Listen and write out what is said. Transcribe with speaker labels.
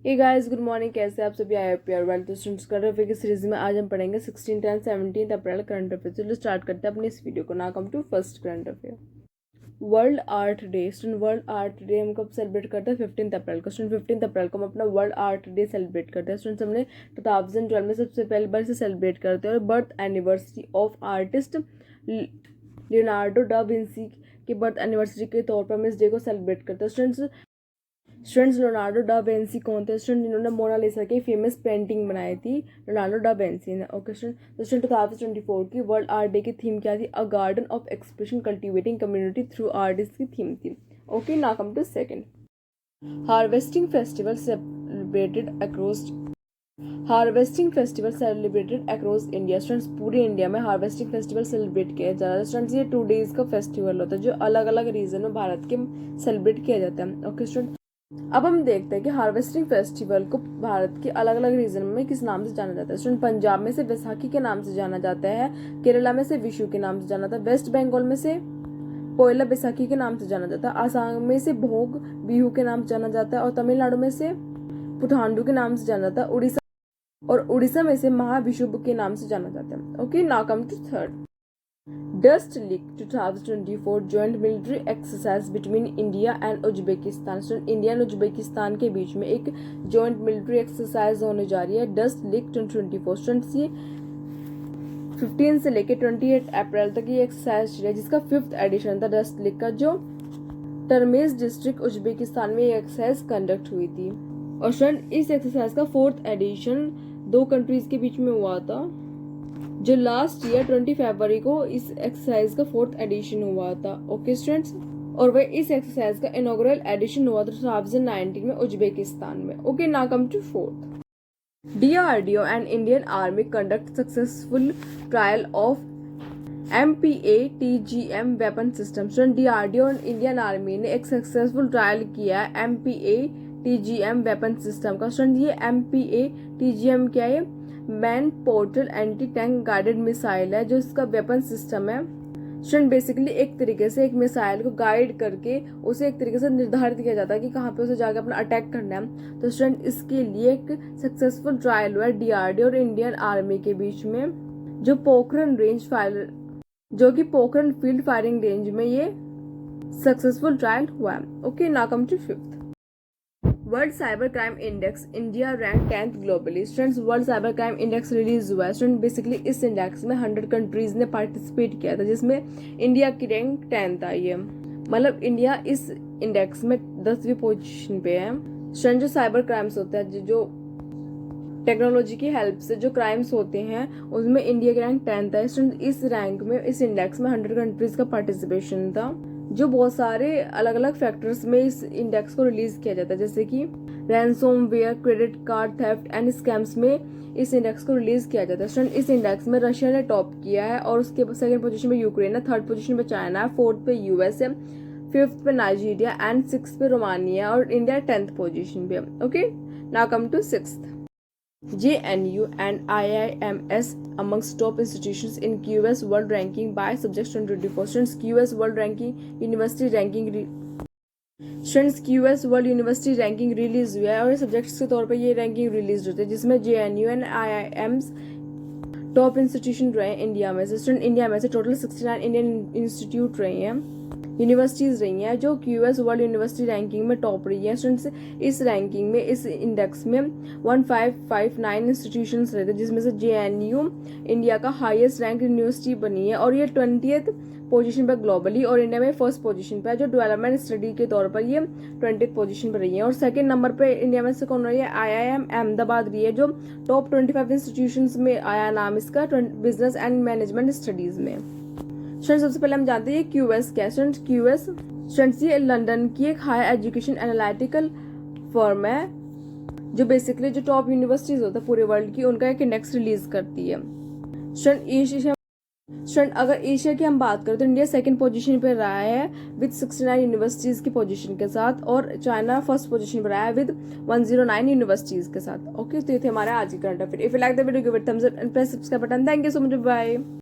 Speaker 1: Hey guys, good morning. कैसे आप सभी? I hope you are well. तो स्टूडेंट्स, करंट अफेयर की सीरीज में आज हम पढ़ेंगे 16, 10, 17 अप्रैल करंट अफेयर। चलो स्टार्ट करते हैं अपनी इस वीडियो को। Now come to first current affair. World art day. Student, world art day हम कब सेलिब्रेट करते हैं? 15 अप्रैल को। स्टूडेंट, 15 अप्रैल को हम अपना वर्ल्ड आर्ट डे सेलिब्रेट करते हैं। स्टूडेंट्स, हमने 2012 में सबसे पहली बार इसे सेलिब्रेट करते हैं। और birth anniversary of artist Leonardo da Vinci के बर्थ एनिवर्सरी के तौर पर हम इस डे को सेलिब्रेट करते हैं। स्टूडेंट्स, लियोनार्डो डा विंसी कौन थे? स्टूडेंट, जिन्होंने मोनालिसा की फेमस पेंटिंग बनाई थी, लियोनार्डो डा विंसी ने। ओके स्टूडेंट, 2024 की वर्ल्ड आर्ट डे की थीम क्या थी? A garden of expression cultivating community through art इसकी थीम थी। Okay, now come to second. Harvesting festival celebrated across India. Students, पूरे इंडिया में हार्वेस्टिंग फेस्टिवल सेलिब्रेट किया जा रहा है। स्टूडेंट्स, ये 2 डेज का फेस्टिवल होता है जो अलग अलग रीजन में भारत के सेलिब्रेट किया जाता है। ओके स्टूडेंट, अब हम देखते हैं कि हार्वेस्टिंग फेस्टिवल को भारत के अलग अलग रीजन में किस नाम से जाना जाता है। स्टूडेंट, पंजाब में से वैसाखी के नाम से जाना जाता है, केरला में से विशु के नाम से जाना जाता है, वेस्ट बंगाल में से पोयला बैसाखी के नाम से जाना जाता है, आसाम में से भोग बिहू के नाम से जाना जाता है, और तमिलनाडु में से पुथांडु के नाम से जाना जाता है, उड़ीसा में से महाविशुभ के नाम से जाना जाता है। Okay, now come to third. Dustlik 2024 joint military exercise between India and Uzbekistan. India and Uzbekistan के बीच में एक जॉइंट मिलिट्री एक्सरसाइज होने जा रही है, डस्ट लीक 2024। स्टूडेंट्स, ये 15 से लेकर 28 अप्रैल तक ये एक्सरसाइज चली है, जिसका 5th एडिशन था डस्ट लीक का, जो टर्मेज डिस्ट्रिक्ट उज्बेकिस्तान में ये एक्सरसाइज कंडक्ट हुई थी। और स्टूडेंट, इस एक्सरसाइज का 4th एडिशन 2 कंट्रीज के बीच में हुआ था, जो लास्ट ईयर 20 फरवरी को इस एक्सरसाइज का 4th एडिशन हुआ था। ओके स्टूडेंट्स, और वह इस एक्सरसाइज का इनॉग्रल एडिशन हुआ था 2019 में उज्बेकिस्तान में। Okay, now come to fourth. DRDO and Indian army conduct successful trial of MPA-TGM weapon system. Student, DRDO और इंडियन आर्मी ने एक सक्सेसफुल ट्रायल किया है MPA-TGM वेपन सिस्टम का। स्टूडेंट, ये MPA-TGM क्या है? Man portal anti tank guided missile है, जो इसका वेपन सिस्टम है। स्टूडेंट, बेसिकली एक तरीके से एक मिसाइल को गाइड करके उसे एक तरीके से निर्धारित किया जाता है कि कहाँ पे उसे जाके अपना अटैक करना है। तो स्टूडेंट, इसके लिए एक सक्सेसफुल ट्रायल हुआ है DRDO और इंडियन आर्मी के बीच में, जो पोखरण फील्ड फायरिंग रेंज में ये सक्सेसफुल ट्रायल हुआ है। Okay, now come to fifth. World cyber crime index, India rank 10th globally. Students, world cyber crime index release हुआ है। स्टूडेंट, बेसिकली इस इंडेक्स में 100 कंट्रीज ने पार्टिसिपेट किया था, जिसमें इंडिया की रैंक 10th आई है। मतलब इंडिया इस इंडेक्स में 10वीं पोजीशन पे है। स्टूडेंट, जो साइबर क्राइम्स होते हैं, जो टेक्नोलॉजी की हेल्प से जो क्राइम्स होते हैं, उसमें इंडिया की रैंक 10th है। स्टूडेंट, इस रैंक में, इस इंडेक्स में 100 कंट्रीज का पार्टिसिपेशन था, जो बहुत सारे अलग अलग फैक्टर्स में इस इंडेक्स को रिलीज किया जाता है, जैसे कि ransomware, credit card theft and scams में इस इंडेक्स को रिलीज किया जाता है। स्टूडेंट, इस इंडेक्स में रशिया ने टॉप किया है, और उसके सेकंड पोजीशन पे यूक्रेन है, थर्ड पोजीशन पे चाइना है, फोर्थ पे US है, 5th पे नाइजीरिया एंड 6th पे रोमानिया, और इंडिया 10th पोजीशन पे। Okay, now come to 6th। JNU and IIMS amongst top institutions in QS World Ranking by Subjects 2024. Students, QS World Ranking University Ranking QS World University Ranking release हुआ है, और subjects के तौर पर ये ranking release होती है, जिसमें JNU and IIMs top institution रहे हैं इंडिया में से। स्टूडेंट, इंडिया में से टोटल 69 इंडियन इंस्टीट्यूट रही हैं, यूनिवर्सिटीज रही हैं, जो QS वर्ल्ड यूनिवर्सिटी रैंकिंग में टॉप रही है। स्टूडेंट्स, इस रैंकिंग में, इस इंडेक्स में 1559 इंस्टीट्यूशंस रहते हैं, जिसमें से JNU इंडिया का हाईएस्ट रैंक यूनिवर्सिटी बनी है, और ये 20th पोजीशन पर ग्लोबली, और इंडिया में फर्स्ट पोजीशन पर है, जो डेवलपमेंट स्टडी के तौर पर ये 20th पोजीशन पर रही है। और सेकंड नंबर पे इंडिया में से कौन रही है? IIM अहमदाबाद रही है, जो टॉप 25 इंस्टीट्यूशंस में आया नाम इसका, बिजनेस एंड मैनेजमेंट स्टडीज में। स्टूडेंट्स, सबसे पहले हम जानते हैं QS क्या है। स्टूडेंट्स, ये लंदन की एक हायर एजुकेशन एनालिटिकल फर्म है, जो बेसिकली जो टॉप यूनिवर्सिटीज होता है पूरे वर्ल्ड की, उनका एक इंडेक्स रिलीज करती है। स्टूडेंट, अगर एशिया की हम बात करें तो इंडिया सेकंड पोजीशन पे रहा है विद 69 यूनिवर्सिटीज की पोजीशन के साथ, और चाइना फर्स्ट पोजीशन पे रहा है विद 109 यूनिवर्सिटीज के साथ। ओके, तो ये थे हमारे आज के current affair. If you like the video, give it thumbs up and press subscribe button. Thank you so much, bye.